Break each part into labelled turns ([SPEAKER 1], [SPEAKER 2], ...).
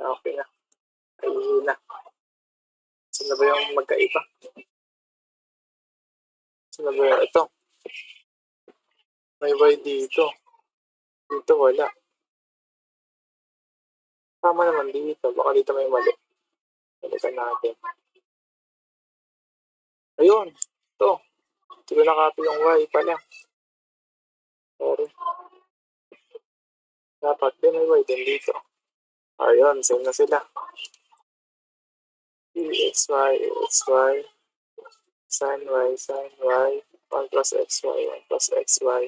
[SPEAKER 1] Okay na. Ayun na. Sino ba yung magkaiba? Sino ba yung ito? May Y dito. Dito wala. Tama naman dito. Baka dito may mali. Balikan natin. Ayun. Ito. Hindi ko nakapit yung Y pala. Sorry. Dapat din may Y din dito. Ayun. Same na sila. xy, xy, sin y, sin y, 1 plus xy, 1 plus xy,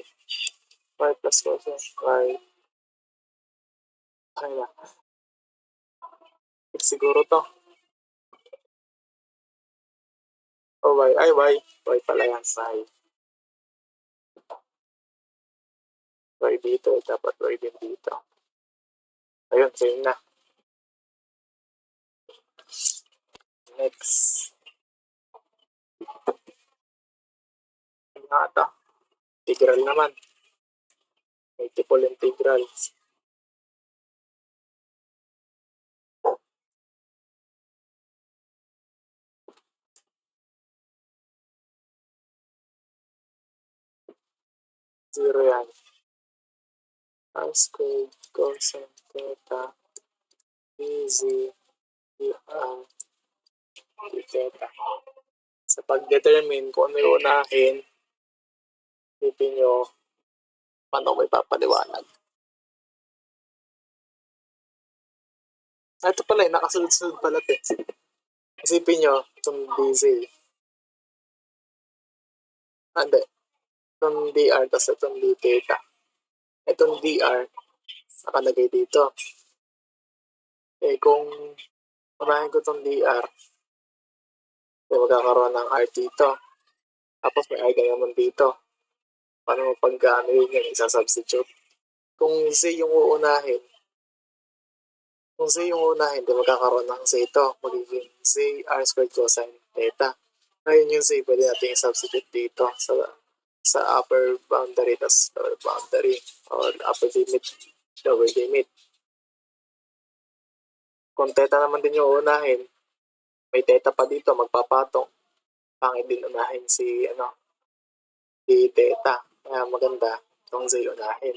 [SPEAKER 1] y plus cosine y. Ay na. Siguro to. O y. Ay, y. Y pala yan. Y dito. Dapat y din dito. Ayun, same na. Next. Ano nga ito? Integral naman. Multiple integrals. Zero yan. R squared cosine theta easy dr d theta. Sa pag-determine kung ano yung unahin, isipin nyo, paano ko ipapaliwanag. Ito pala nakasunod-sunod pala ito. Isipin nyo, itong dz. Hindi. Itong dr, tapos itong d theta. Itong dr, nakalagay dito. Eh, kung unahin ko itong dr, magkakaroon ng r dito. Tapos may r naman dito. Paano mo pag-ano yun yung isa-substitute? Kung z yung uunahin, di magkakaroon ng z ito. Magiging z r squared cosine theta. Ngayon yung z, pwede natin i-substitute dito sa upper boundary, tas lower boundary, or upper limit, lower limit. Kung theta naman din yung uunahin, may theta pa dito, magpapatong. Pangit din unahin si, di theta. Kaya maganda, itong z unahin.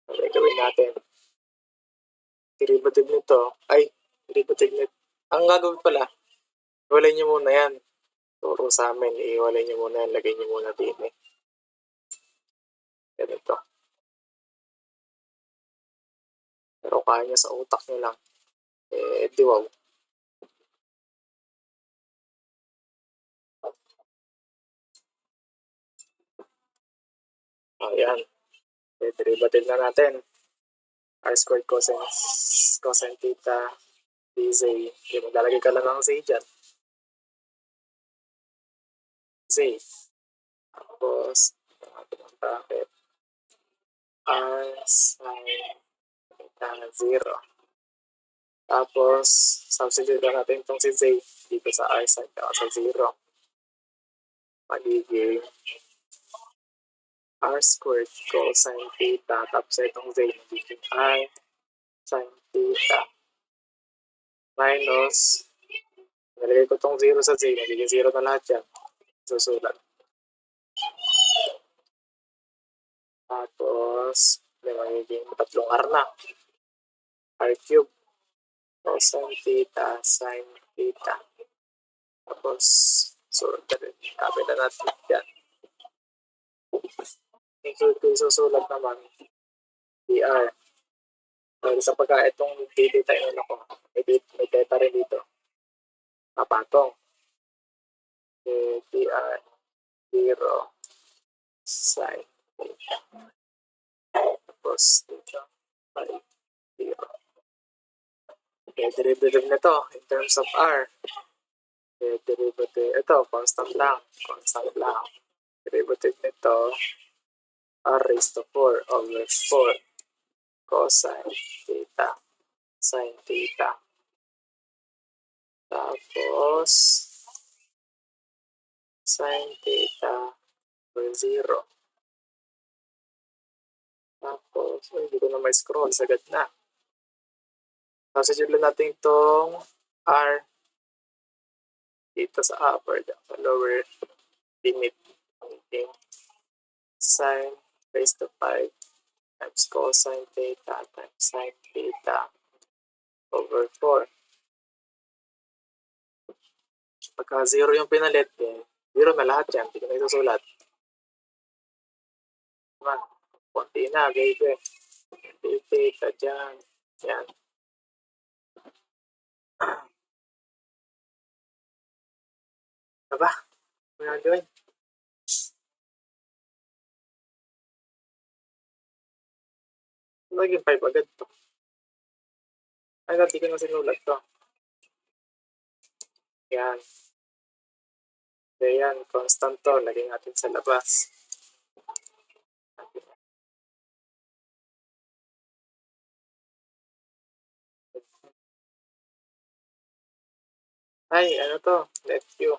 [SPEAKER 1] Okay, gawin natin. Derivative nito, ang gagawin pala, iwalay nyo muna yan. Turo sa amin, iwalay nyo muna yan, lagay nyo muna din eh. Ganito. Pero kaya nyo sa utak nyo lang. Eh, di wow. Ayan. Derivative na natin. R squared cosine theta dz. Maglalagay ka lang ng z dyan. Z. Tapos, bracket. R sine theta 0. Tapos, substitute na natin itong si z dito sa r sine theta sa 0. Magiging r squared cosine theta tapos itong z magiging r sine theta minus, nalagay ko itong 0 sa z, magiging 0 na lahat yan. Susulat. Tapos, magiging tatlong r na. R cube cosine theta sine theta. Tapos, sabi na natin yan. Yung susulat naman, dr. Dahil sa pagka itong d-theta yun ako, may theta rin dito. Papatong. dr 0 sine theta. Tapos dito, 0. Okay, derivative nito in terms of r. Okay, derivative, ito, constant lang. Derivative nito, r raised to 4 over 4 cosine theta sine theta. Tapos, sine theta over 0. Tapos, hindi ko na may scroll, sagad na. Substitute lang natin itong R dito sa upper, sa lower limit. Sine raised to 5 times cosine theta times sine theta over 4. Pagka 0 yung pinalit, 0 na lahat yan. Hindi ko na isusulat. Diba? Konti na, baby. Theta dyan. Yan. Diba? Ano nga gawin? Naging 5 agad to. Ay, hindi ko na sinulat to. Yan. Kaya yan, constant to. Lagay natin sa labas. Ay, ano to? Let you.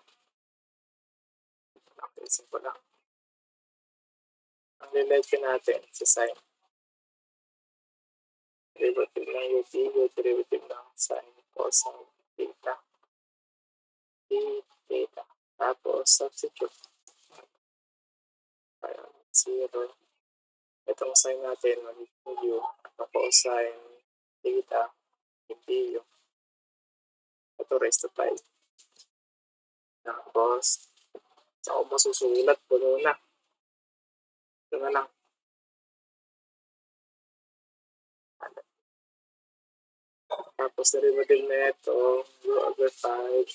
[SPEAKER 1] Okay, simple lang. Ang lilet you natin sa sine. Derivative ng UT, derivative ng sine, cosine, theta. Theta. Tapos, substitute. Kaya, 0. Itong sine natin, magiging u. Itong cosine, theta, hindi u. Ito, raised to 5. Tapos, sa ako masusulat, puno na. Ito na lang. Tapos, derivative na ito, u over 5,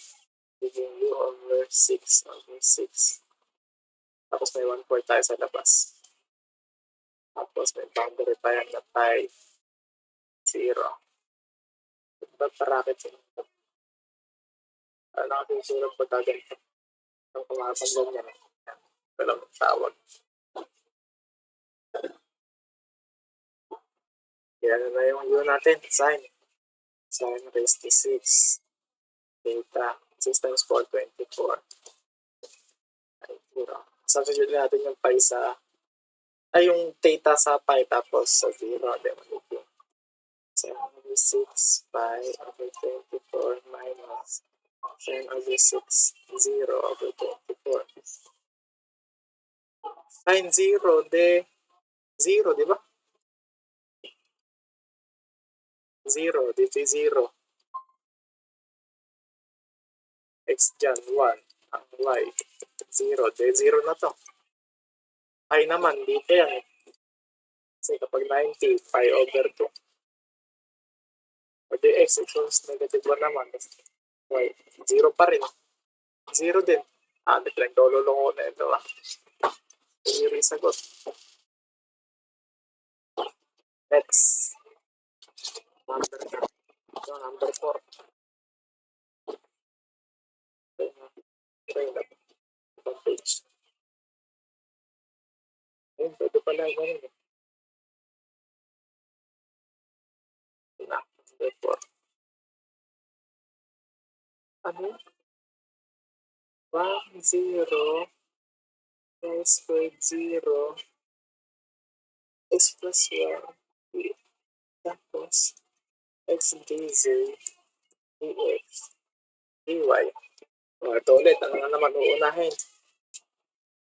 [SPEAKER 1] magiging u over 6 over 6. Tapos, may 1/4 tayo sa labas. Tapos, may boundary pa yan na pi 0. Ba't parakit yun? Ano kasi yung sulat pagka ganito? Ang kumakasang ganyan. Ito lang ang tawag. Yan na yung u natin, sine. Sine raised to 6. Theta. 6 times 4, 24. Ay, 0. Substitute natin yung pi sa, ay yung theta sa pi tapos sa 0. Then, magiging 7/6 pi over 24 minus 10/6 0 over 24. Sine 0, de 0, di ba? 0, dito 0. X dyan, 1. Ang y, 0. De 0 na to. I naman, dito yan. Kasi kapag 90, pi over 2. O de x equals negative 1 naman. Y, 0 pa rin. 0 din. Naglang-lolong ko na ito. 0 yung sagot. Next. Number 4. Try na. Ibang page. Ayun, pwede pala ganun. Number 4. Ano? 1, 0, y squared 0, x plus 1, tapos x dz, dx, dy. Ito ulit, ano na naman uunahin?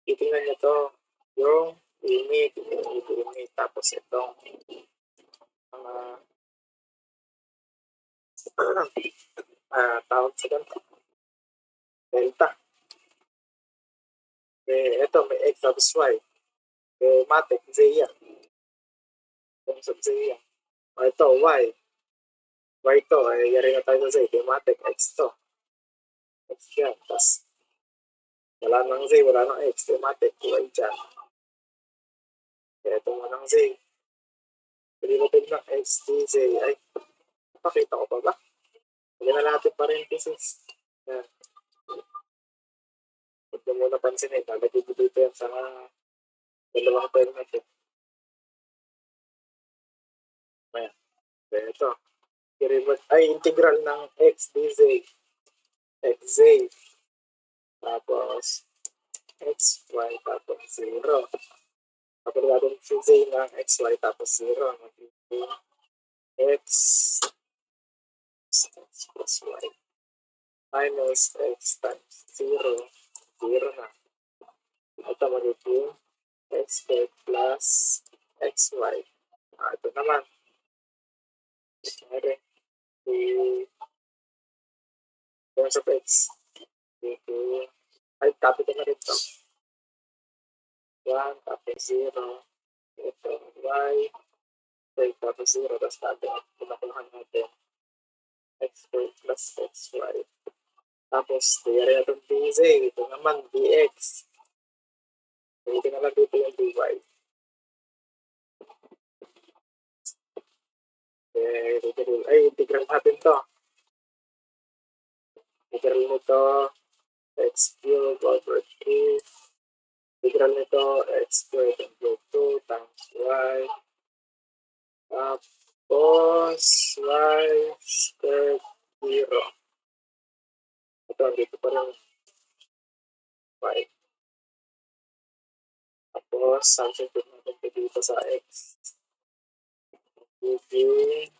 [SPEAKER 1] Titingnan nyo to, yung limit, tapos itong tawag sa ganito, delta. Ito, may x tapos y. Matic, z yan. Kung sa z yan. Ito, y. Y to, yari na tayo sa z. Matic, x to. X yan. Tapos, wala nang z, wala nang x. Matic, y dyan. Kaya ito mo ng z. Derivative ng x, dz. Ay, pakita ko pa ba? Hindi na natin parenthesis. Yan. Huwag nyo muna pansinin. Lalagay ko dito yan sa dalawang term natin. Ayan. Kaya ito. Integral ng x dz. Xz. Tapos, xy. Tapos 0. Tapos natin si z ng xy. Tapos 0. Magiging x plus y minus x times 0, 0 na. Ito magiging x squared plus xy. Ito naman. Sorry. The terms of x. Ay, copy ko na rin ito. 1 tapos 0. Ito, y. 5 tapos 0. Tapos natin, pinakulahan natin. X squared plus xy. Tapos, tingnan rin natin dz. Ito naman, dx. Pwede na lang dito yung dy. Ay, integral natin to. Integral nito, x cubed over 3. Integral nito, x squared over 2 times y. Tapos, y squared 0. Ito, dito pa rin y. Tapos, substitute natin dito sa x. Giving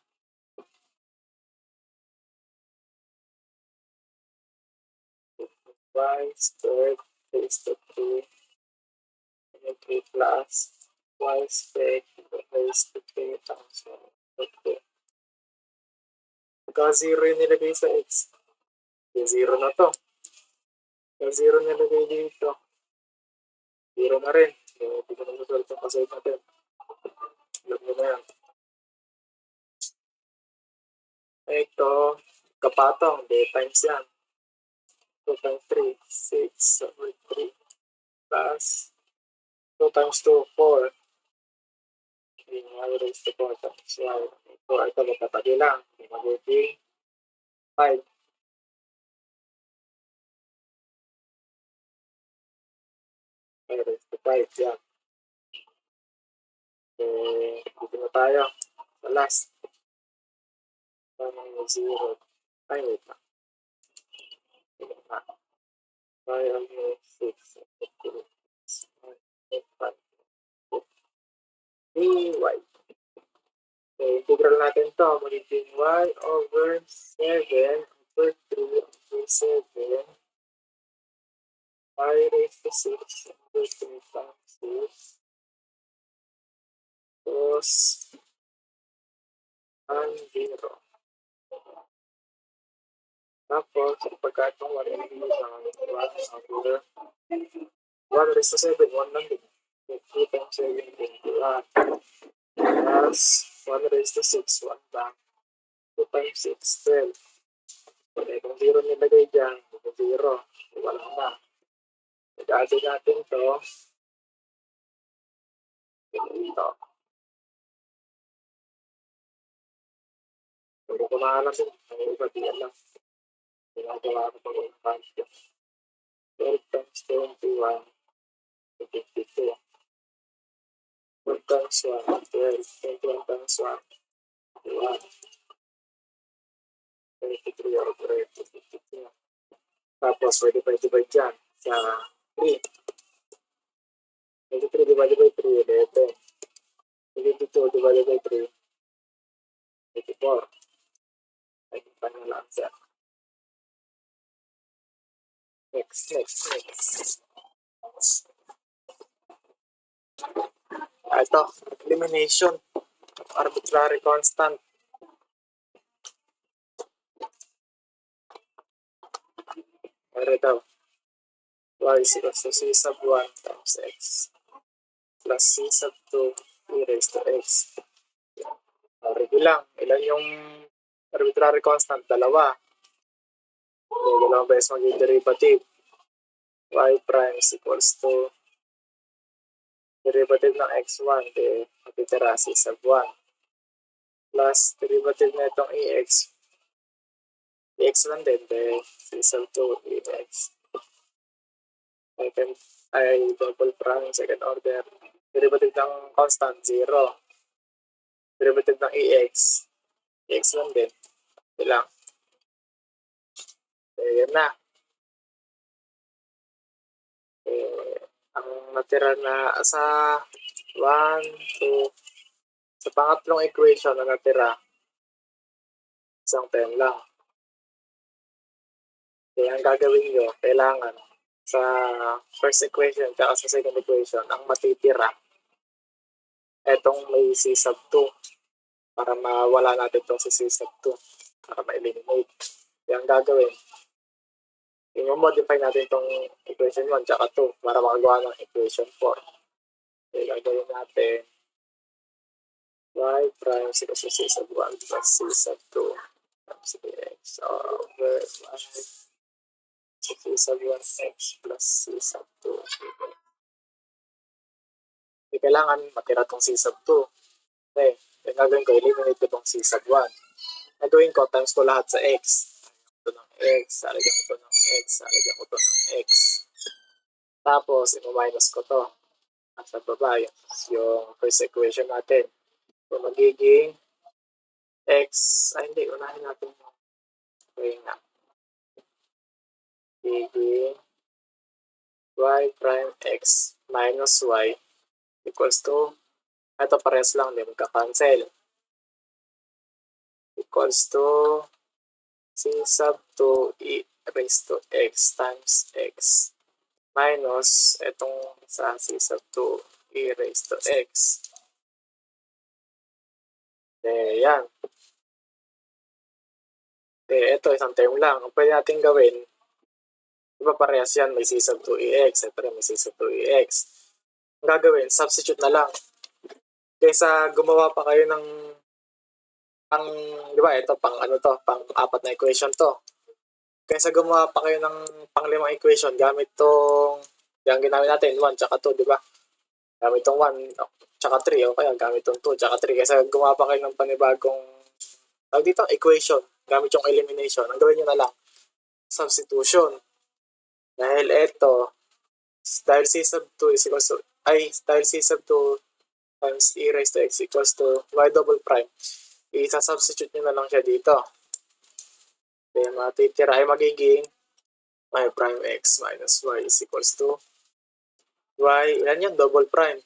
[SPEAKER 1] y squared raised to 3 and 3 plus y squared raised to 3 times 1. Pagka 0 yung nilagay sa x, yung 0 na to. Yung 0 nilagay dito, 0 na rin. So, hindi ko na result yung kasayot natin. Alam mo na yan. Ito, kapatong, d times yan. 2 times 3, 6 over 3 plus 2 times 2, 4. Yung y raised to 4 times y. So, ito magkatabi lang. Magiging 5. Y raised to 5, yan. So, dito na tayo. Sa last. Parang 0. Ay, wait na. Y almost 6. Y. So, integral natin to. Magiging y over 7 over 3 over 7. Y raised to 6 over 3 times 6. Tapos, 0. Tapos, pagka itong 1 over 1 raised to 7, 1 lang din. 3 times 7, 21. Plus, 1 raised to 6, 1 lang. 2 times 6, 12. Okay, kung 0 nilagay dyan, 0. Wala na. Nag-add natin to. Ito. Pwede ko maalam din. Ang iba, diyan lang. Ginagawa ko pag umakansi. 12 times 21, 52. 1 times 1, 12. 21 times 1, 1. 23 over 52. Tapos, pwede pa i-divide dyan sa 3. 23 divided by 3, 11. 22 divided by 3, 84. Ay, pa na lang siya. Next. Ito, elimination. Arbitrary constant. Pero ito, y is equals to c sub 1 times x plus c sub 2 e raised to x. Review lang. Ilan yung arbitrary constant? Dalawa. Dalawang beses magiging derivative. Y prime is equals to derivative ng x1, matitira c sub 1. Plus derivative na itong ex. Ex1 din, c sub 2, ex. Ay, double prime, second order. Derivative ng constant, 0. Derivative ng ex. Ex1 din. Ilang. Yan na. Ang natira na sa 1, 2, sa pangatlong equation na natira, isang term lang. Kaya ang gagawin nyo, kailangan sa first equation at sa second equation, ang matitira, etong may C sub 2 para mawala natin itong si C sub 2 para ma-eliminate. Kaya ang gagawin, i-modify natin itong equation 1 at 2 para makagawa ng equation 4. Kaya gagawin natin y prime is equal to C sub 1 plus C sub 2 times x over y C sub 1x plus C sub 2. Hindi kailangan matira itong C sub 2. Okay, yung gagawin ko, eliminate ko itong C sub 1. Gagawin ko, times ko lahat sa x. Ito ng x, lalagyan ko ito ng x, lalagyan ko ito ng x. Tapos, i-minus ko ito. Nasa baba, yung first equation natin. So, magiging x, hindi, unahin natin yung okay nga. Magiging y prime x minus y equals to, ito parehas lang, hindi magka-cancel. Equals to C sub 2 e raised to x times x minus itong sa C sub 2 e raised to x. Yan. Ito, isang term lang. Ang pwede natin gawin, iba parehas yan, may C sub 2ex, ito rin may C sub 2ex. Ang gagawin, substitute na lang. Kaysa gumawa pa kayo ng di ba, ito, pang 4 na equation to. Kaysa gumawa pa kayo ng pang 5 equation, gamit tong, yung ginamit natin, 1 tsaka 2, di ba? Gamit tong 1 tsaka 3, o kaya gamit tong 2 tsaka 3. Kaysa gumawa pa kayo ng panibagong, dito, equation, gamit yung elimination. Ang gawin nyo na lang, substitution. Dahil ito, dahil C sub 2 is equals to, dahil C sub 2 times e raised to x equals to y double prime, isa-substitute nyo na lang siya dito. Kaya matitira ay magiging y prime x minus y is equals to y, ilan yun? Double prime.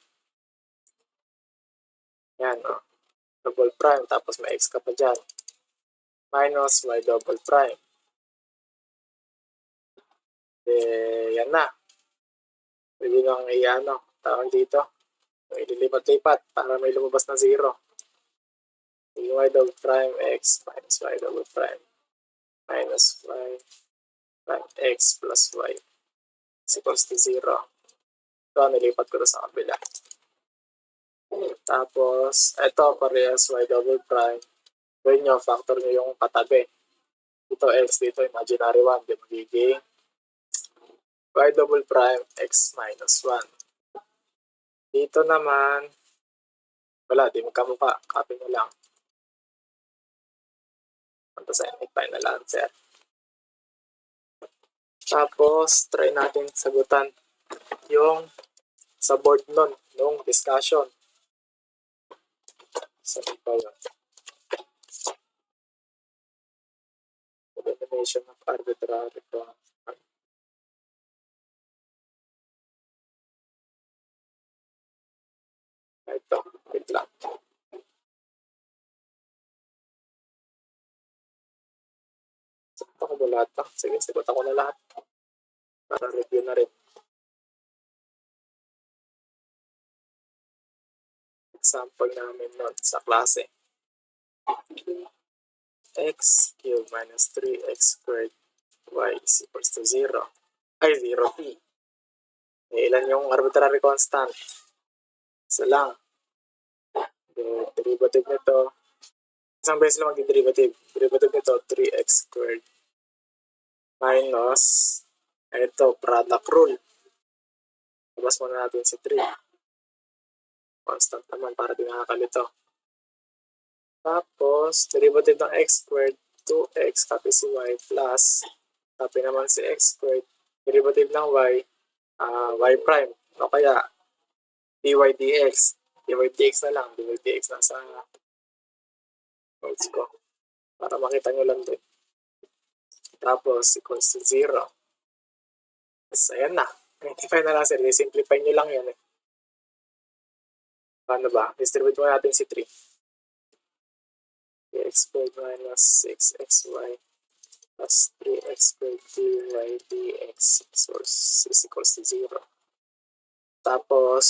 [SPEAKER 1] Yan, o. Double prime, tapos may x ka pa dyan. Minus y double prime. Yan na. Pwede nang tawag dito. Ililipat-lipat para may lumabas na 0. y double prime x minus y double prime minus y prime x plus y is equals to 0. So, nilipat ko na sa kabila. Tapos, ito parehas y double prime. Gawin nyo, factor nyo yung katabi. Dito x, dito imaginary 1. Di magiging y double prime x minus 1. Dito naman, wala, di magkamukha. Copy nyo lang. Punta sa final answer. Tapos, try natin sagutan yung sa board nun, nung discussion. Sabi pa yun. Elimination of arbitrary constant. Ito, wait lang. Sagot ako ba lahat pa? Sige, sagot ako na lahat. Para review na rin. Example namin nun sa klase. X cubed minus 3x squared y is equals to 0. 0p. Ilan yung arbitrary constant? Isa lang. Derivative nito. Isang beses lang mag-derivative. Derivative nito, 3x squared minus, ito, product rule. Labas muna natin si 3. Constant naman para di nakakalito. Tapos, derivative ng x squared, 2x copy si y plus, copy naman si x squared, derivative ng y, y prime. O kaya, dy dx. Dy dx na lang. Dy dx na sa notes ko. Para makita nyo lang din. Tapos, equals to 0. Tapos, ayan na. Identify na lang sir. Simplify nyo lang yan. Paano ba? Distribute mo natin si 3. X squared minus 6xy plus 3x squared dy dx is equals to 0. Tapos,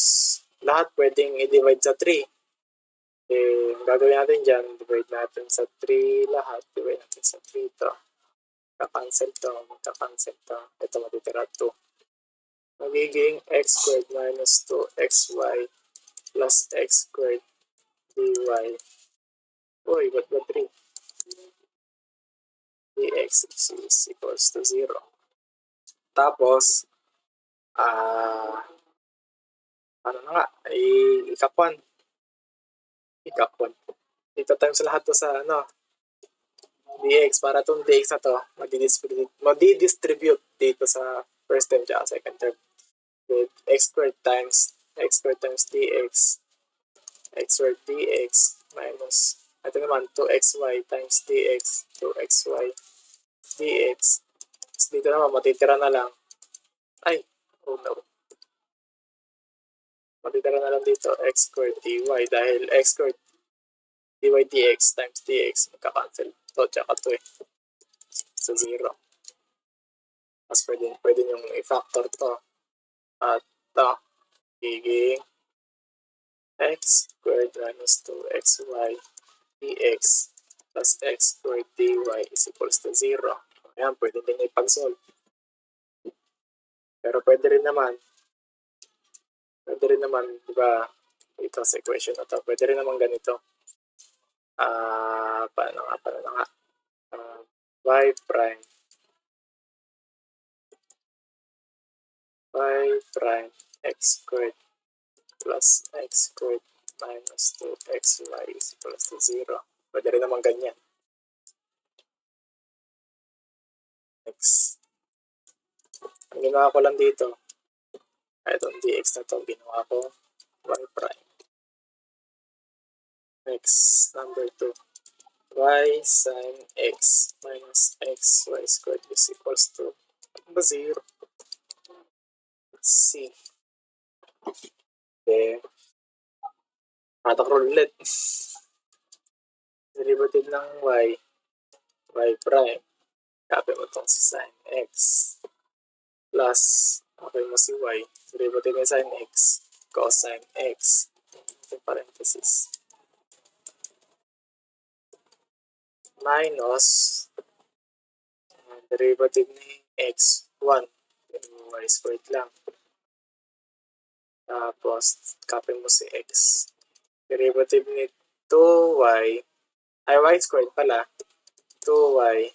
[SPEAKER 1] lahat pwedeng i-divide sa 3. Eh, gagawin natin dyan, divide natin sa 3 lahat. Divide natin sa 3 ito. Magka-cancel to. Ito matitira 2. Magiging x squared minus 2xy plus x squared dy. Uy, ba't ba 3? Dx is equals to 0. Tapos, ano na nga, ikakwan. Dito times lahat to sa dx para itong dx na to madidistribute dito sa first term at second term with x squared times dx minus ito naman 2xy times dx 2xy dx. Dito naman matitira na lang matitira na lang dito x squared dy dahil x squared dy dx times dx magka-cancel to tsaka to so 0. Mas pwede yung i-factor to at to giging x squared minus 2xy dx plus x squared dy is equals to 0. Ayan, pwede din ipag-solve. Pero pwede rin naman, di ba, ito sa equation na to, pwede rin naman ganito. Paano nga? Y prime x squared plus x squared minus 2xy is equals to 0. Pwede rin naman ganyan. X. Ang ginawa ko lang dito, itong dx na to, ginawa ko y prime. Next, number 2. Y sin x minus xy squared is equals to 0. Let's see. Okay. Patak-roll ulit. Derivative ng y prime. Copy mo itong si sin x. Plus, copy mo si y. Derivative ng sin x. Cosine x. Parenthesis. Minus derivative ni x 1. Y squared lang. Tapos, copy mo si x. Derivative ni 2y, y squared pala, 2y,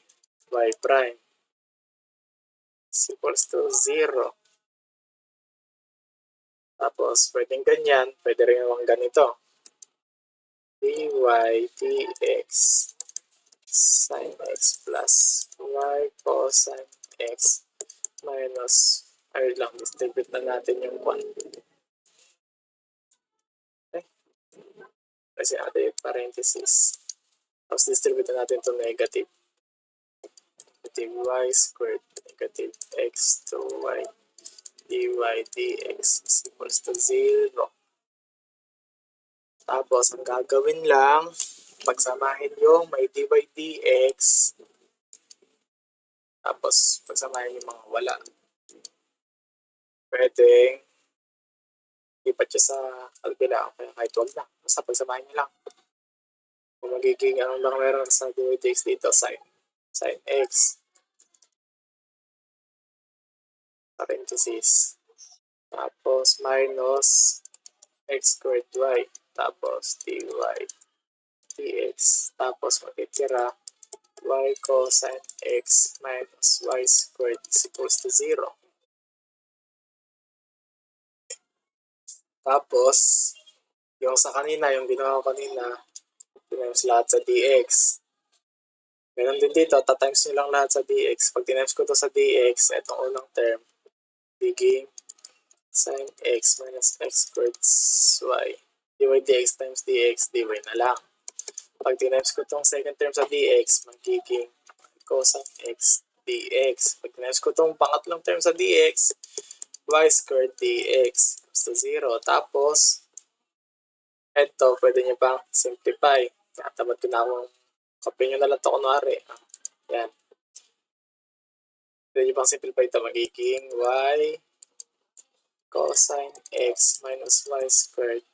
[SPEAKER 1] y prime is equals to 0. Tapos, pwedeng ganyan, pwede rin naman ganito. dy dx sin x plus y cosine x minus, distribute na natin yung 1. Okay. Kasi natin yung parenthesis. Tapos, distribute na natin itong negative. Negative y squared, negative x 2y dy dx is equals to 0. Tapos, ang gagawin lang, pagsamahin yung may dy dx, tapos pagsamahin yung mga wala. Pwedeng ipat siya sa kalbila, kaya kahit wag na. Basta pagsamahin nyo lang. Kung magiging ano lang meron sa dy dx dito, sin x, parenthesis, tapos minus x squared y, tapos dy dx, tapos matitira y cosine x minus y squared is equals to 0. Tapos, yung sa kanina, yung ginawa ko kanina, times lahat sa dx. Meron din dito, tatimes nyo lang lahat sa dx. Pag times ko to sa dx, itong unang term, biging sin x minus x squared y. dy dx times dx, dy na lang. Pag times ko itong second term sa dx, magiging cosine x dx. Pag times ko itong pangatlong term sa dx, y squared dx equals to 0. Tapos, ito, pwede nyo pang simplify. Tatamad ko na akong, copy nyo na lang ito kunwari. Yan. Pwede nyo pang simplify ito, magiging y cosine x minus y squared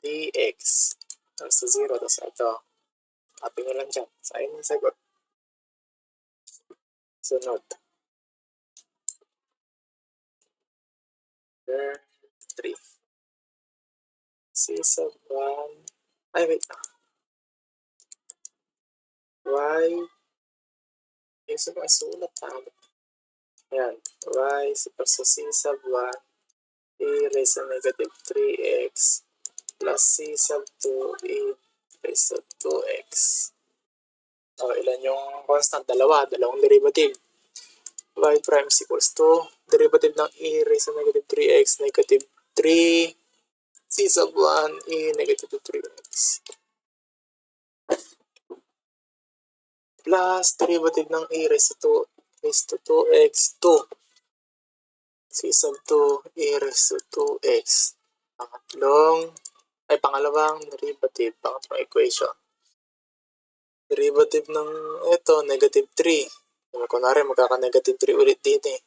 [SPEAKER 1] dx equals to 0. Tapos ito, copy nyo lang dyan. So, ayun yung sagot. Sunod. Number 3. C sub 1. Ay, wait lang. Y. Yung sa mga sulat tama. Ayan. Y is equals to C sub 1 e raised to negative 3x plus C sub 2 e raised to 2x. O, ilan yung constant? Dalawang derivative. Y prime is equals to derivative ng e raised to negative 3x, negative 3 C sub 1 e negative 3x. Plus derivative ng e raised to 2x 2 C sub 2 e raised to 2x. Pangalawang derivative, pangatlong equation. Derivative ng ito, negative 3. Kunwari, magkaka-negative 3 ulit dito eh.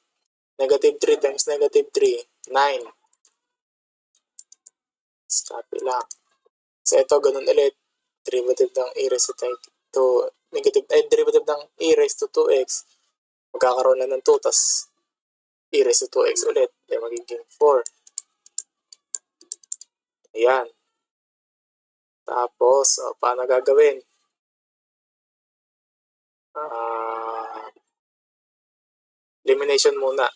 [SPEAKER 1] Negative 3 times negative 3, 9. Copy lang. So ito, ganun ulit. Derivative ng e raised to negative, derivative ng e raised to 2x. Magkakaroon na ng 2, tas e raised to 2x ulit. Kaya magiging 4. Ayan. Tapos, paano gagawin? Elimination muna.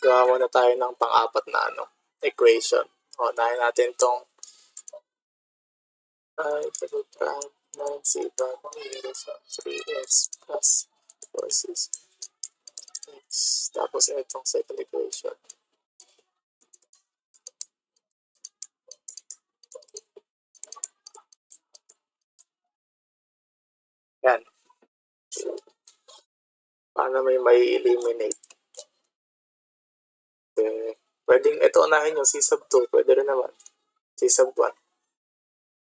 [SPEAKER 1] Gawa muna tayo ng pang-apat na equation. O, nahin natin itong prime 9c bagong equals 3x plus 4c x. Tapos itong second equation. Yan. Paano may eliminate? Pwedeng ito unahin yung C sub 2. Pwede rin naman. C sub 1.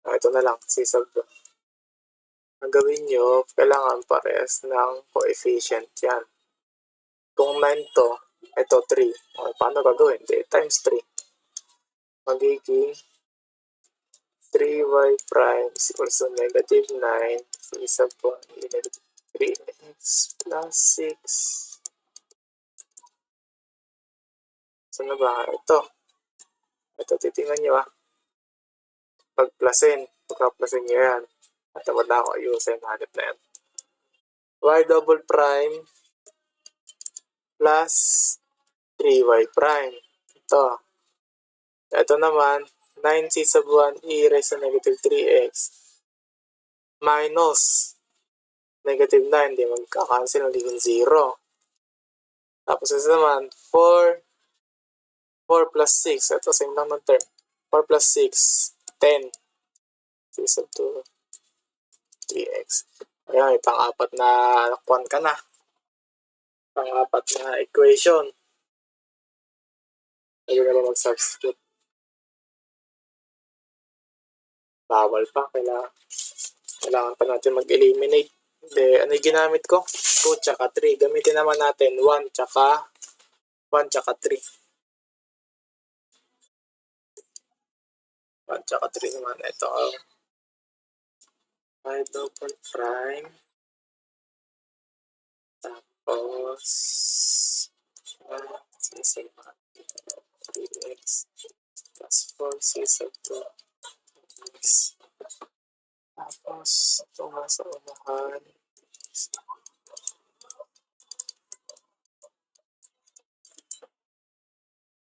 [SPEAKER 1] Ito na lang. C sub 2. Ang gawin nyo, kailangan parehas ng coefficient yan. Kung 9 to, ito 3. Paano gagawin? Times 3. Magiging 3y prime is equals to negative 9 C sub 1 negative 3x plus 6. So na ba? Ito titingnan nyo pagka-plusin nyo yan. At tamad na ako ayusin, hanip na yan. Y double prime plus 3y prime. Ito naman, 9c sub 1 e raised to negative 3x minus negative 9. Di magkakancel, magiging 0. Tapos ito naman, 4 plus 6. Ito, same lang ng term. 4 plus 6, 10. C sub 2, 3x. Ayan, may pang-apat na kwan ka na. Pang-apat na equation. Pwede na ba mag-substitute? Bawal pa. Kailangan pa natin mag-eliminate. Ano yung ginamit ko? 2 tsaka 3. Gamitin naman natin 1 tsaka 3. 1 tsaka 3 naman. Ito y double prime. Tapos 1 c sub 3x plus 4 c sub 2x. Tapos ito nga sa unahan.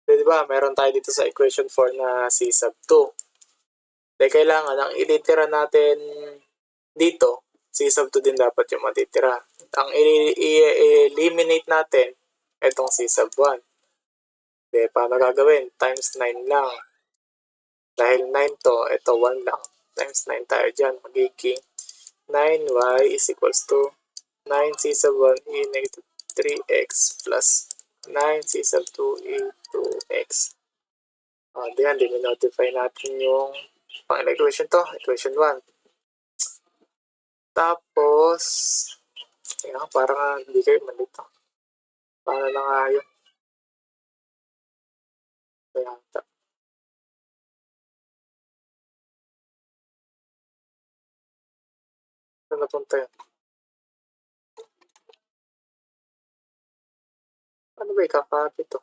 [SPEAKER 1] Di ba, meron tayo dito sa equation 4 na c sub 2. Kailangan ang ilitira natin dito, c sub 2 din dapat yung matitira. Ang i-eliminate natin, itong c sub 1. Paano gagawin? Times 9 lang. Dahil 9 to, ito 1 lang. Times 9 tayo dyan. Magiging 9y is equals to 9c sub 1 e negative 3x plus 9c sub 2 e 2x. Diyan, notify natin yung pang equation to, equation 1. Tapos, kaya parang hindi kayo malito. Paano na nga yun? Kaya, saan napunta yun? Ano ba ikakapit to?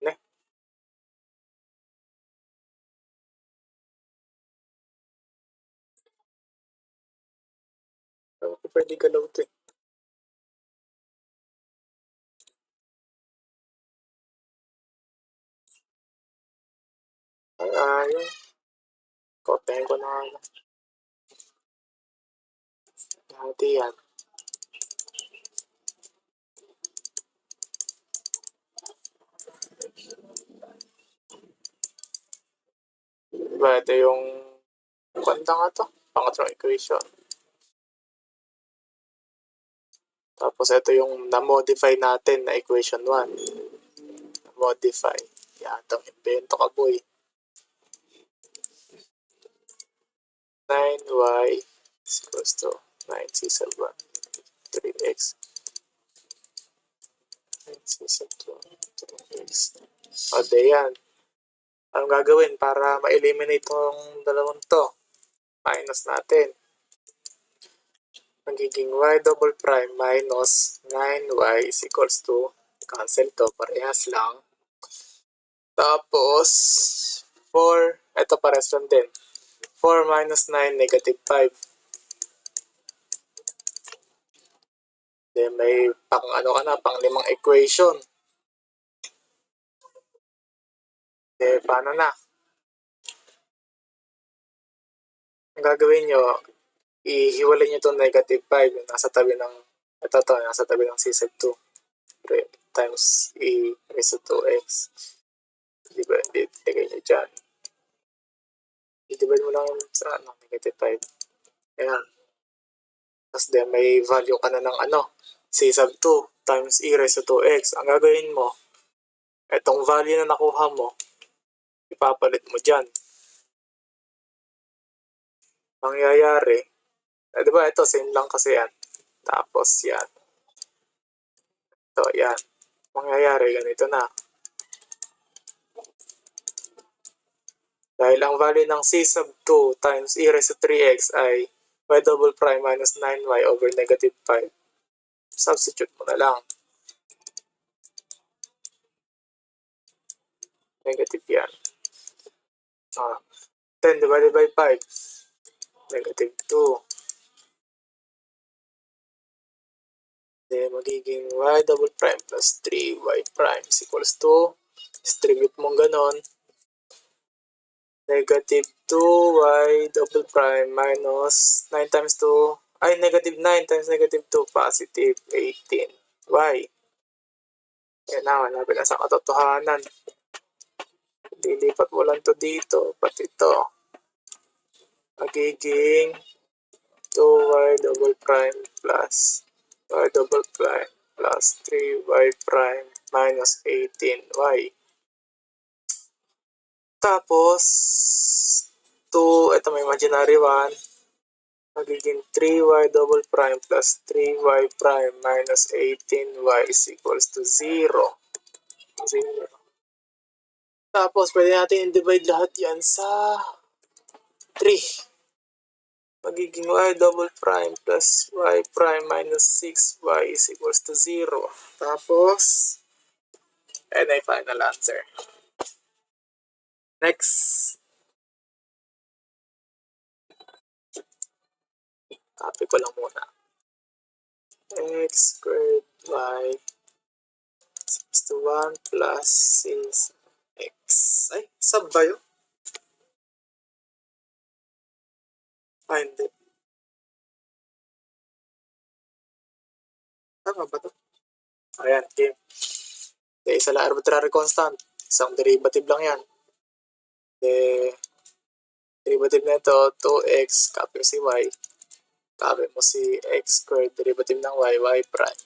[SPEAKER 1] Ne? Ano ko pwede galaw to eh? Ay, ayun. Kopihin ko na nga. Hati yan. Diba, ito yung kanta nga to. Pangatlong equation. Tapos ito yung na-modify natin na equation 1. Na-modify. Yan, itong invento ka boy. 9y is equals to 9c sub 1, 3x. 9c sub 2, 3x. O, de yan. Anong gagawin para ma-eliminate itong dalawang to? Minus natin. Magiging y double prime minus 9y is equals to, cancel to, parehas lang. Tapos, 4, ito parehas lang din. 4 minus 9, negative 5. Then may pang ano ka na, pang limang equation. Then paano na? Ang gagawin nyo, ihiwalay nyo itong negative 5 yung nasa tabi ng, ito to, nasa tabi ng c sub 2 times e raised to 2x. Diba, ilagay nyo dyan. I-divide mo lang sa ano, negative 5. Ayan. Tapos then may value ka na ng ano, c sub 2 times e raised to 2x. Ang gagawin mo, itong value na nakuha mo, ipapalit mo dyan. Mangyayari, diba ito, same lang kasi yan. Tapos yan. Ito, yan. Mangyayari, ganito na. Dahil ang value ng c sub 2 times e raised to 3x ay y double prime minus 9y over negative 5. Substitute mo na lang. Negative yan. 10 divided by 5. Negative 2. Then, magiging y double prime plus 3y prime is equals to, distribute mong ganon, negative 2y double prime minus 9 times 2, ay negative 9 times negative 2, positive 18y. Yan na, malapit na sa katotohanan. Lilipat mo lang to dito, pati ito. Magiging 2y double prime plus y double prime plus 3y prime minus 18y. Tapos, 2, ito may imaginary 1, magiging 3y double prime plus 3y prime minus 18y is equals to 0. 0. Tapos, pwede natin i-divide lahat yan sa 3. Magiging y double prime plus y prime minus 6y is equals to 0. Tapos, and ay final answer. Next. Copy ko lang muna. X squared y is to 1 plus 6x. Ay, sub ba yun? Ah, hindi. Tama ba ito? Ayan, game. Okay, isa lang arbitrary constant. Isang derivative lang yan. Okay, derivative na ito, 2x, copy mo si y. Copy mo si x squared, derivative ng y prime.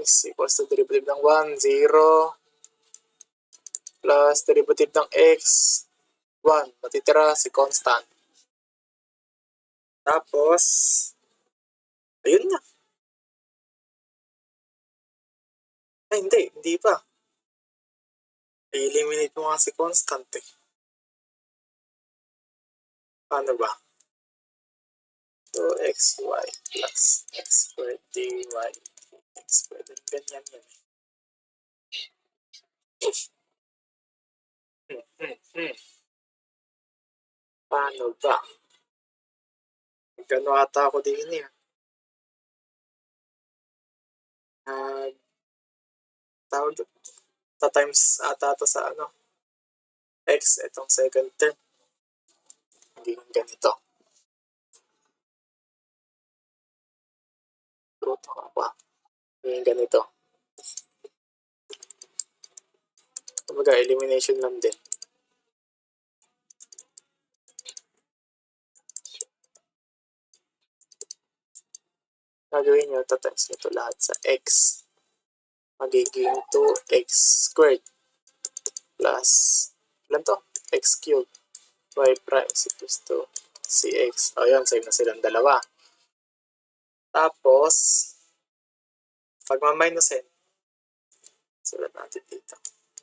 [SPEAKER 1] Is equals to derivative ng 1, 0. plus derivative ng x1. Matitira si constant. Tapos, ayun na. Ay, hindi pa. I-eliminate mo nga si constant eh. Paano ba? 2xy plus x squared dy x squared. Ganyan yan. Paano ba? Gano'n ata ako din eh. Tawag times ata ito sa ano, x, itong second term. Magiging ganito. Tuto ka pa. Magiging ganito. Kumbaga, elimination lang din. Gagawin nyo, times nito lahat sa x. Magiging 2x squared plus, ilan to? X cubed y prime is equals to cx. O yun, save na silang dalawa. Tapos, pag ma-minusin, sulat natin dito.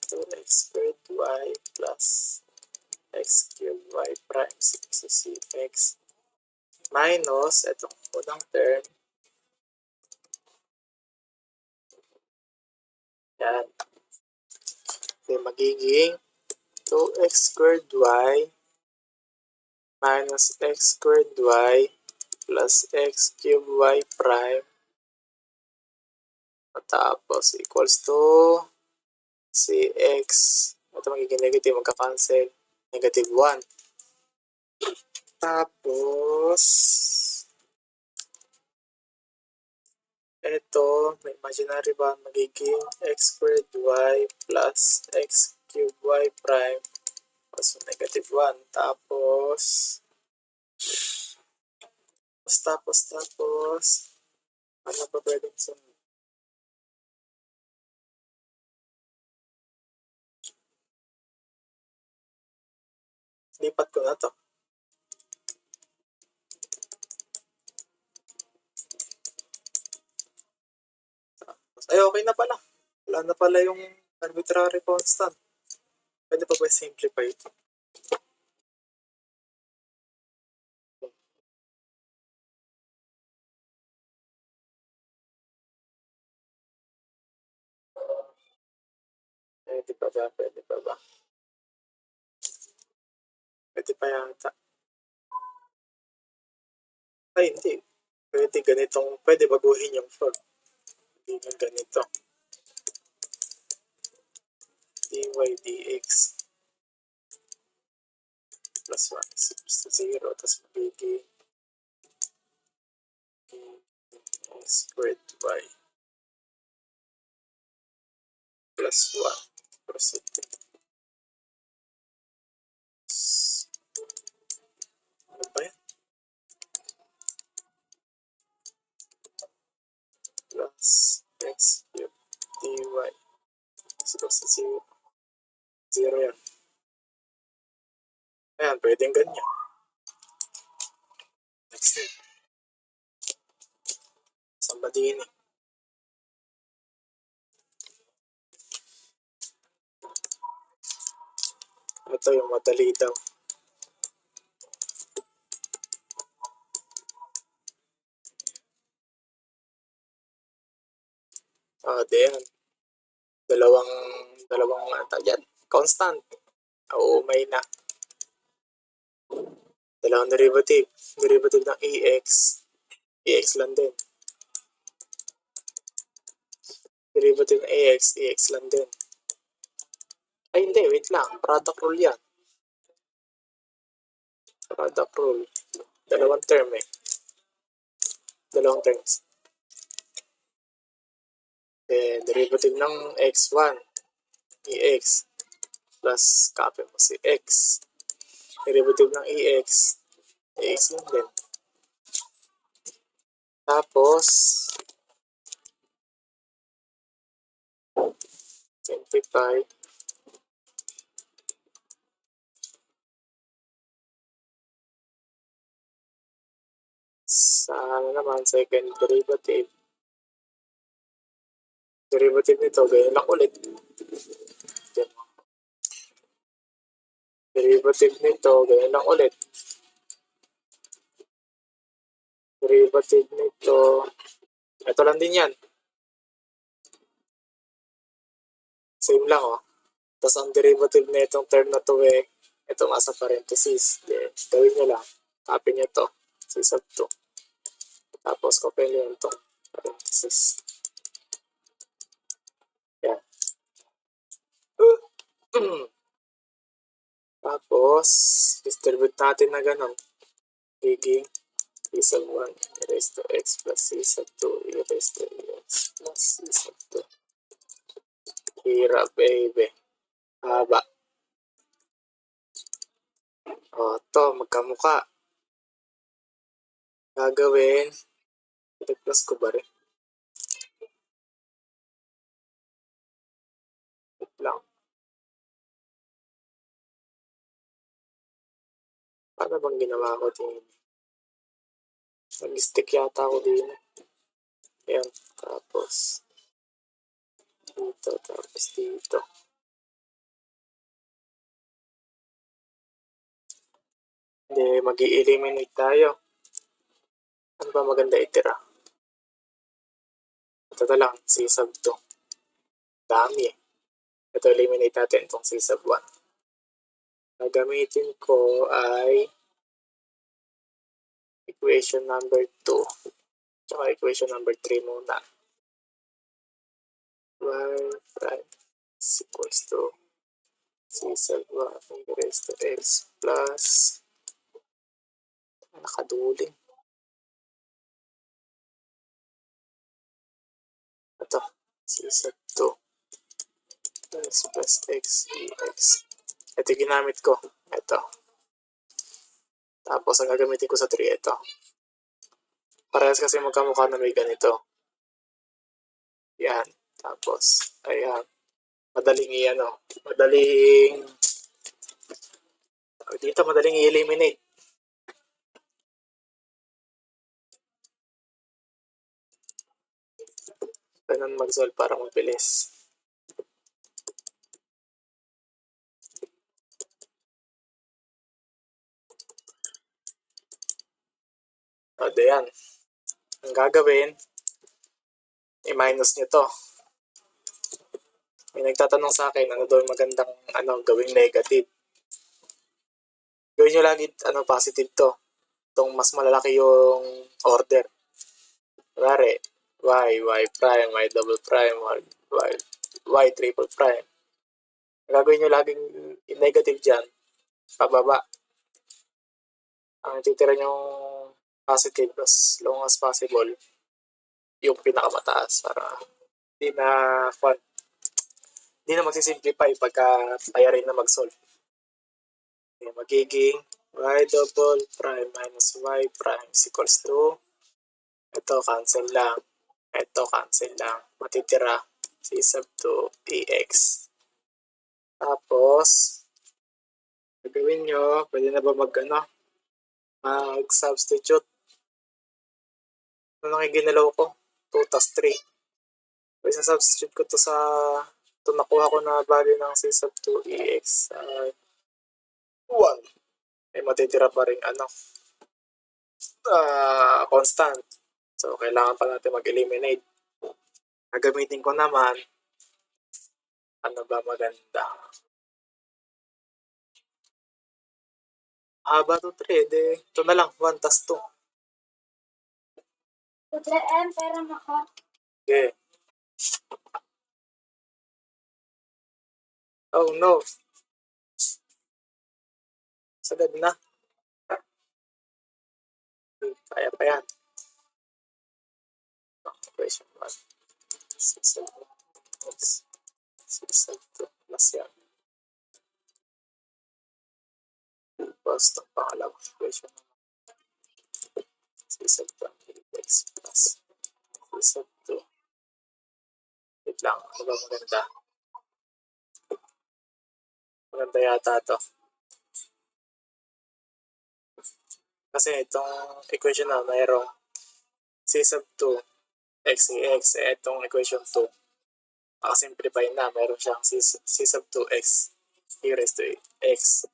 [SPEAKER 1] 2x squared y plus x cubed y prime is equals to cx minus, itong unang term, yan. So, magiging 2x squared y minus x squared y plus x cubed y prime tapos equals to cx. Ito magiging negative, magka-cancel. Negative 1. Tapos, ito, may imaginary ba, magiging x squared y plus x cubed y prime plus negative 1. Tapos, ano pa pwedeng sunod? Lipat ko na to. Ay, okay na pala. Wala na pala yung arbitrary constant. Pwede pa ba simplify ito? Pwede pa ba? Pwede pa ba? Pwede pa yata. Ay, hindi. Pwede ganitong, pwede baguhin yung form. Hindi yung ganito. dy dx plus 1 is equals to 0. Tapos magiging x squared y plus 1. Proceed. Ano ba yan? Plus x cubed dy is equals to 0. 0 yan. Ayan, pwedeng ganyan. Next step. Saan ba din eh? Ito yung madali daw. Then, dalawang yan. Constant. May na. Dalawang derivative. Derivative ng ex. Ex lang din. Derivative ng ex lang din. Ay, hindi. Wait lang. Product rule yan. Product rule. Dalawang term eh. Dalawang terms. Derivative ng x1. Ex. Plus, copy mo si x. Derivative ng ex. Ex lang din. Tapos, simplify. Ano naman, second derivative. Derivative nito, ganyan lang ulit. Derivative nito, ganyan lang ulit. Derivative nito, ito lang din yan. Same lang, oh. Tapos ang derivative na itong term na to ito nga sa parenthesis. Then, gawin nyo lang. Copy nyo to. C sub 2. Tapos, copy nyo yung itong parenthesis. Yan. Tapos, distribute natin na ganun. Giging C sub 1 e raised to x plus C sub 2 e raised to x plus C sub 2. Hirap, baby. Haba. O, to, magkamuka. Gagawin. Plus ko ba rin? Wait lang. Paano bang ginawa ko din? Nag-stick yata ako din. Ayan. Tapos, dito. Tapos dito. Hindi, mag-i-eliminate tayo. Ano ba maganda itira? Ito na lang, C sub 2. Dami eh. Ito, eliminate natin itong C sub 1. Gagamitin ko ay equation number 2. Tsaka equation number 3 muna. Y prime is equals to C sub 1 raised to x plus nakaduling. Ito, C sub 2 x plus x dx. Ito yung ginamit ko. Ito. Tapos, ang gagamitin ko sa 3, ito. Parehas kasi magkamukha na may ganito. Yan. Tapos, ayan. Madaling madaling i-eliminate. Ganun mag-solve para mabilis. O, yan. Ang gagawin, i-minus nyo to. May nagtatanong sa akin, ano daw yung magandang gawing negative. Gawin nyo lagi, positive to. Itong mas malalaki yung order. Kunwari, y prime, y double prime, y triple prime. Gagawin nyo laging negative dyan, pababa. Ang titira nyo positive as long as possible, yung pinakamataas para hindi na magsisimplify pagka kaya rin na mag-solve. Okay, magiging y double prime minus y prime is equals to ito cancel lang. Ito cancel lang. Matitira c sub 2 dx. Tapos gagawin nyo, pwede na ba mag-substitute? Ano nang ginalaw ko? 2 tas 3. Pwede sa substitute ko to sa ito nakuha ko na value ng c sub 2 dx 1. May matitira pa rin constant. So, kailangan pa natin mag-eliminate. Gagamitin ko naman, ano ba maganda? Haba to 3, ito na lang, 1 tas 2. Okay. Oh no. Sagad na. Kaya pa yan. Equation 1. 6, 7, 6, 7, plus yan. Tapos ito pangalawang equation. 6, 7, x plus 6, 2. Wait lang, ano ba maganda? Maganda yata to. Kasi itong equation na mayroong C sub 2 x x. Itong equation 2. Simplify na. Meron siyang C sub 2x e raised to x.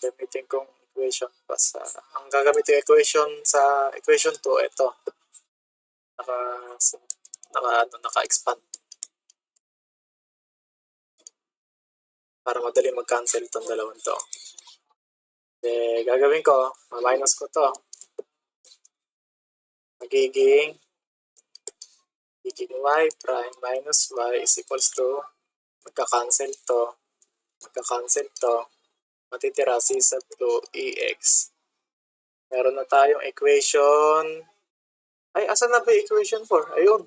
[SPEAKER 1] Gamitin kong equation pa sa... Ang gagamitin equation sa equation 2, ito. Naka-expand. Para madali mag-cancel itong dalawang to. Gagawin ko, minus ko to. Magiging y prime minus y is equals to, magka-cancel to, matitira c sub 2 ex. Meron na tayong equation. Ay, asan na ba yung equation 4? Ayun.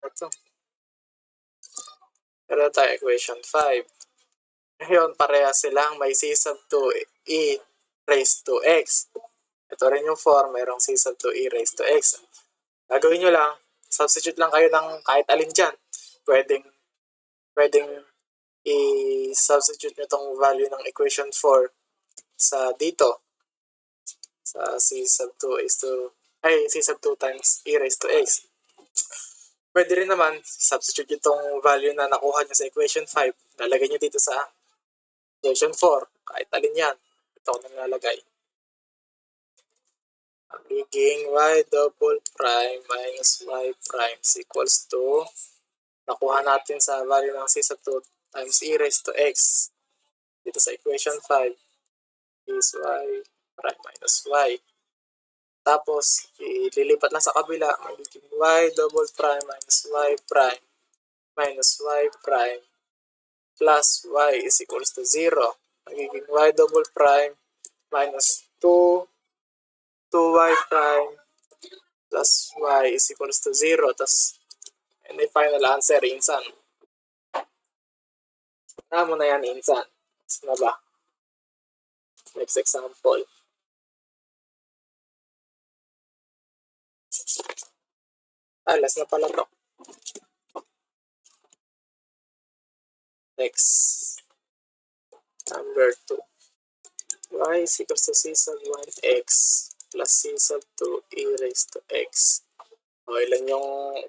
[SPEAKER 1] Ito. Meron na tayong equation 5. Ngayon, pareha silang may c sub 2 e raised to x. Ito rin yung 4, mayroong c sub 2 e raised to x. Gagawin nyo lang, substitute lang kayo ng kahit alin dyan. Pwedeng i-substitute nyo itong value ng equation 4 sa dito. Sa c sub 2 c sub 2 times e raised to x. Pwede rin naman, substitute nyo itong value na nakuha nyo sa equation 5. Lalagay nyo dito sa equation 4. Kahit alin yan. Ito ko nang lalagay. Magiging y double prime minus y prime is equals to, nakuha natin sa value ng c sub 2 times e raised to x. Dito sa equation 5 is y prime minus y. Tapos, ililipat lang sa kabila. Magiging y double prime minus y prime plus y is equals to 0. Magiging y double prime minus 2y prime plus y is equals to 0. Tapos, and the final answer, insan. Mo na yan, insan. Saan ba? Next example. Last na pala to. Next. Number 2. Y is equals to c sub 1x plus c sub 2 e raised to x. O, ilan yung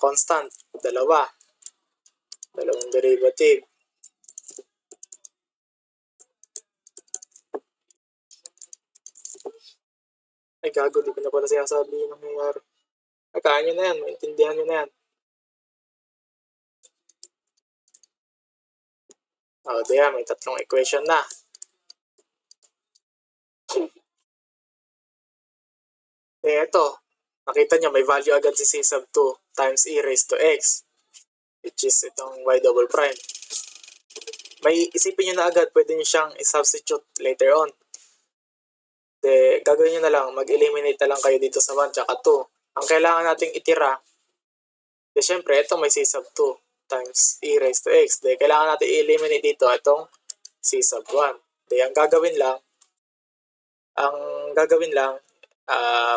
[SPEAKER 1] constant? Dalawang derivative. Ay, gago, di ko na pala siya sabihin ng nangyayari. Kakaan nyo na yan, maintindihan nyo na yan. O, diyan, may tatlong equation na. Ito, nakita nyo, may value agad si c sub 2 times e raised to x, which is itong y double prime. May isipin nyo na agad, pwede nyo siyang i-substitute later on. Gagawin nyo na lang, mag-eliminate na lang kayo dito sa 1 tsaka 2. Ang kailangan nating itira, syempre, ito may c sub 2 times e raised to x. Kailangan natin i-eliminate dito itong c sub 1. Ang gagawin lang,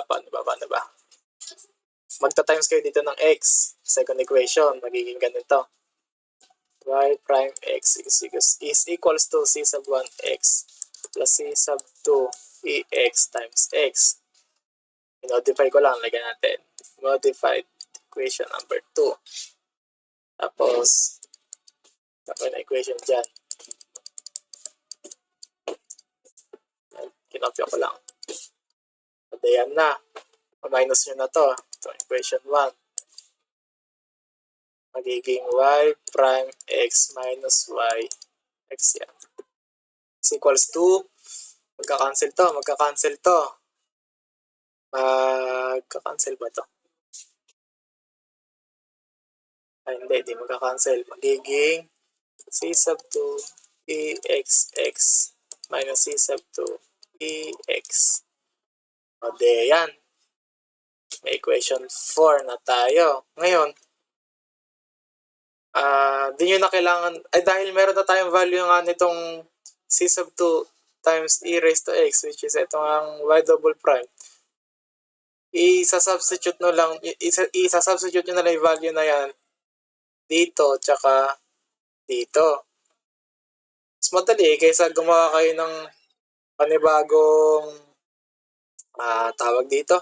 [SPEAKER 1] paano ba? Magta-times kayo dito ng x. Second equation, magiging ganito. Y prime x is equals to c sub 1x plus c sub 2 ex times x. I-modify ko lang, lagyan natin. Modified equation number 2. Tapos, tapos na equation dyan. Kinopya ko lang. Ayan na. Minus nyo na to. Ito, equation 1. Magiging y prime x minus y x yan. Is equals to, magka-cancel to. Magka-cancel ba to? Ay, hindi. Di magka-cancel. Magiging c sub 2 exx minus c sub 2 ex. O, yan. May equation 4 na tayo. Ngayon, di nyo na kailangan, dahil meron na tayong value nga nitong c sub 2 times e raised to x, which is itong ang y double prime, isa-substitute nyo lang yung value na yan dito, tsaka dito. Mas madali kaysa gumawa kayo ng panibagong tawag dito,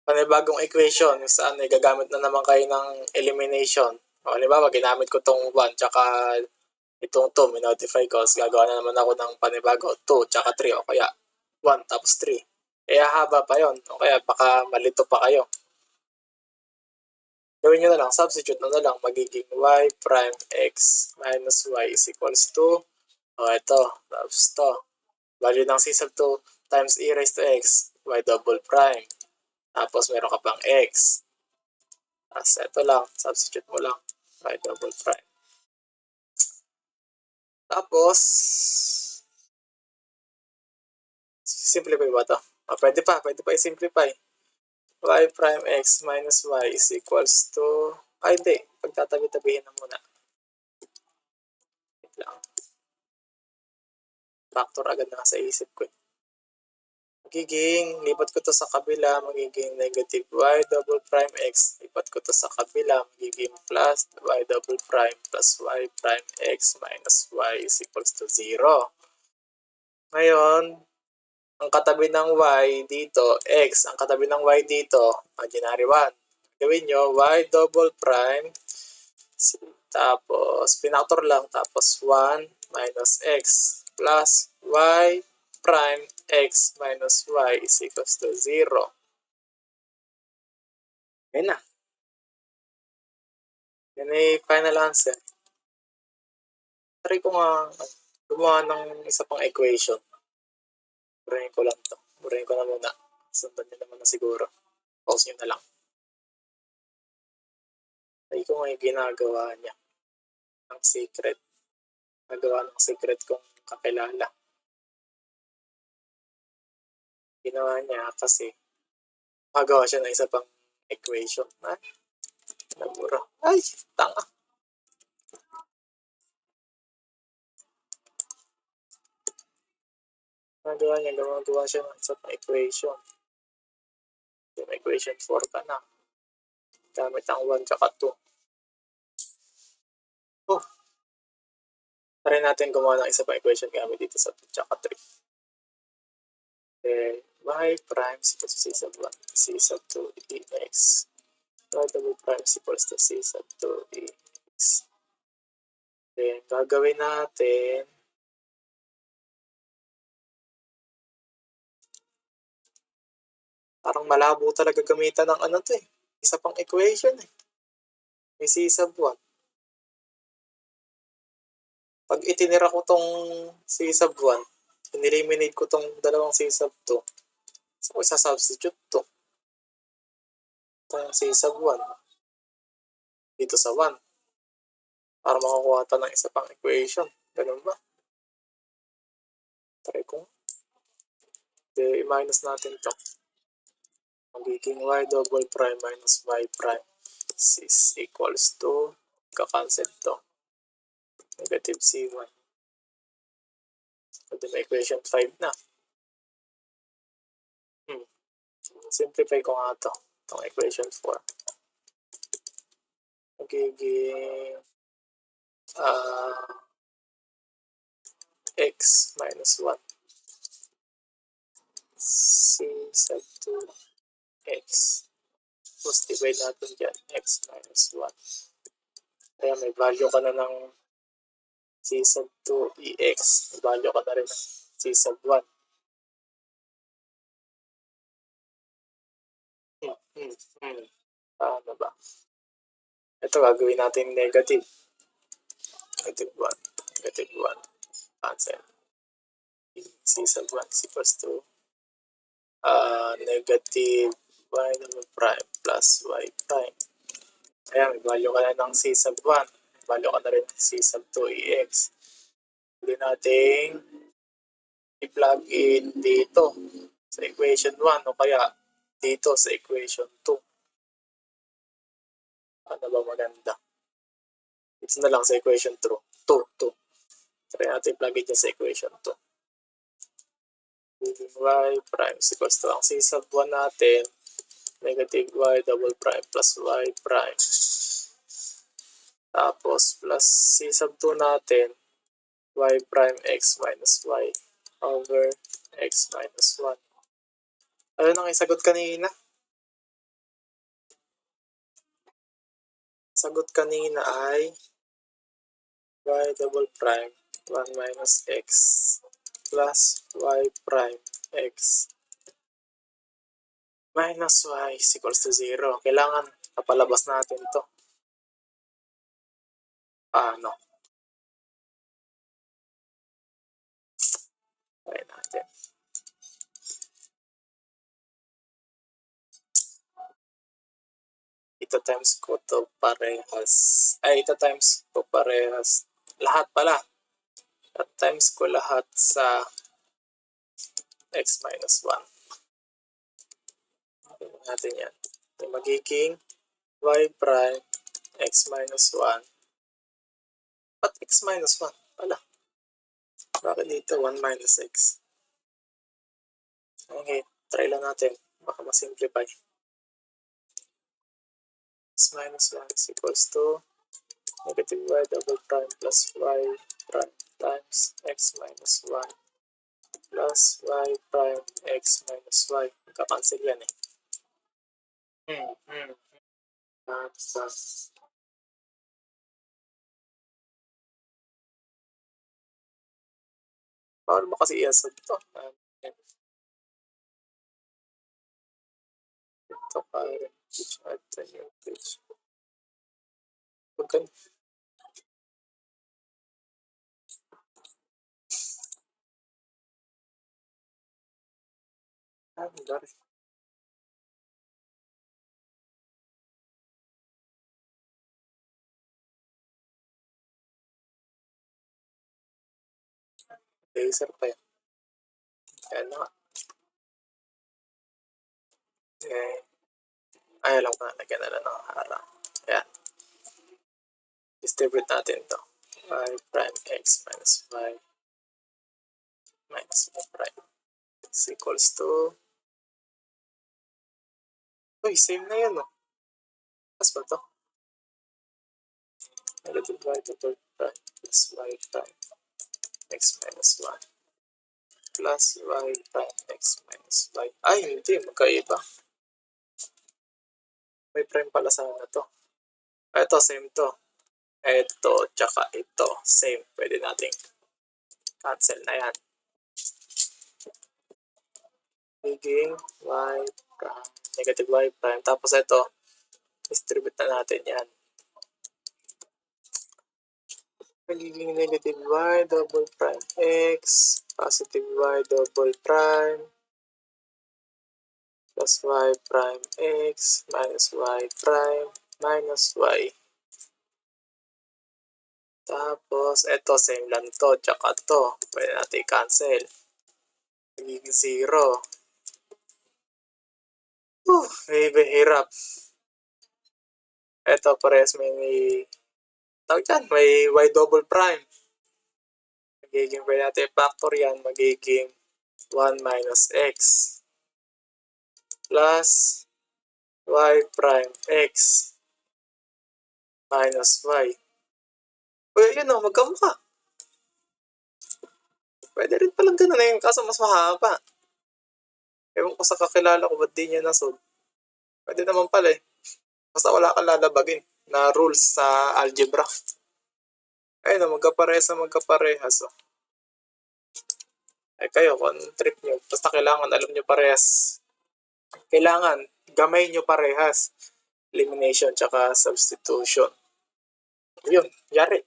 [SPEAKER 1] panibagong equation saan gagamit na naman kayo ng elimination. O, halimbawa, ginamit ko tong 1 tsaka itong 2, may-notify ko. So, gagawa na naman ako ng panibago 2 tsaka 3 o kaya 1 tapos 3. Kaya haba pa yon o kaya baka malito pa kayo. Gawin nyo na lang, substitute na lang, magiging y prime x minus y is equals to, ito, tapos to, value ng c sub 2 times e raised to x, y double prime. Tapos meron ka pang x. Tapos ito lang, substitute mo lang, y double prime. Tapos, simplify ba ito? Pwede pa i-simplify. Y prime x minus y is equals to, hindi, pagtatabi-tabihin na muna. Wait lang. Factor agad na sa isip ko. Magiging, lipat ko to sa kabila, magiging negative y double prime x. Lipat ko to sa kabila, magiging plus y double prime plus y prime x minus y is equals to 0. Ngayon, ang katabi ng y dito, x. Ang katabi ng y dito, imaginary 1. Gawin nyo, y double prime, tapos pinactor lang, tapos 1 minus x plus y prime x minus y is equals to 0. Yan na. Yan ay final answer. Try ko nga gumawa ng isa pang equation. Burahin ko lang to. Burahin ko na muna. Sundan nyo naman na siguro. Pause nyo na lang. Try ko nga yung ginagawa niya. Ang secret. Nagawa ng secret kong kakilala. Ginawa niya kasi magawa siya ng isa pang equation. Nabura. Ay, tanga. Nagawa niya, gumagawa siya ng isa pang equation. Yung equation 4 ka na. Gamit ang 1 tsaka 2. Oh. Try natin gumawa ng isa pang equation gamit dito sa 2 tsaka 3. Then, y prime is equals to c sub 1, c sub 2 dx. Y double prime is equals to c sub 2 dx. Then, gagawin natin parang malabo talaga gamitan ng ano to eh. Isa pang equation eh. May c sub 1. Pag itinira ko tong c sub 1, ineliminate ko tong dalawang c sub 2. So, isa-substitute to. Itong c sub 1. Dito sa 1. Para makakuha tayo ng isa pang equation. Ganun ba? Try ko. I-minus natin to. Magiging y double prime minus y prime is equals to, kakancel to, negative c1. Pwede may equation 5 na. Simplify ko nga to. Itong equation 4. Magiging x minus 1. C sub 2 x. Tapos divide natin dyan, x minus 1. Kaya may value ka na ng c sub 2 ex. May value ka na rin ng c sub 1. Paano ba? Ito gagawin natin negative. Negative 1. Negative 1. Cancel. C sub 1 is equals to negative y double prime plus y prime. Ayan, may value ka na ng c sub 1. May value ka na rin ng c sub 2 ex. Pwede natin i-plug in dito sa equation 1 o kaya dito sa equation 2. Ano ba maganda? Ito na lang sa equation 2. Try natin i-plug in sa equation 2. Y prime is equals to ang c sub 1 natin, negative y double prime plus y prime. Tapos plus c sub 2 natin, y prime x minus y over x minus 1. Ano nang isagot kanina? Sagot kanina ay y double prime 1 minus x plus y prime x minus y is equals to 0. Kailangan napalabas natin to. Paano? Try natin. Ito times ko to parehas. Ito times ko parehas. Lahat pala. At times ko lahat sa x minus 1. Tingnan natin yan. Ito magiging y prime x minus 1. At x minus 1 pala. Bakit dito 1 minus x? Okay, try lang natin. Baka masimplify. X minus 1 is equals to negative y double prime plus y prime times x minus 1 plus y prime x minus y. Magkakancel yan eh. Tapos, bawal mo kasi i-assault to. Ito parang page at new page. Huwag ka dari. Laser pa yan. Kaya na nga. Ayaw lang na lagyan na lang ng harang. Ayan. Distribute natin to. Y prime x minus y minus y prime is equals to... Uy, same na yun, no? Mas ba to? Negative y double prime plus y prime x minus 1 plus y prime x minus y. Ay, hindi. Magkaiba. May prime pala sana to. Ito, same to. Ito, tsaka ito. Same. Pwede nating cancel na yan. Magiging y prime, negative y prime. Tapos ito, distribute na natin yan. Magiging negative y double prime x, positive y double prime, plus y prime x, minus y prime, minus y. Tapos, ito, same lang to, tsaka to. Pwede natin i-cancel. Magiging 0. May hirap. Ito, parehas may tawag dyan, may y double prime. Magiging, pwede natin factor yan, magiging 1 minus x plus y prime x minus y. Uy, yun o, magkamukha. Pwede rin palang ganun na yun, kaso mas mahaba. Ewan ko sa kakilala ko, ba't di niya nasolve? Pwede naman pala eh. Basta wala kang lalabagin na rules sa algebra. Ayun o, magkaparehas o. Kayo, kung trip nyo, basta kailangan alam nyo parehas. Kailangan gamay nyo parehas. Elimination tsaka substitution. Yun, yari.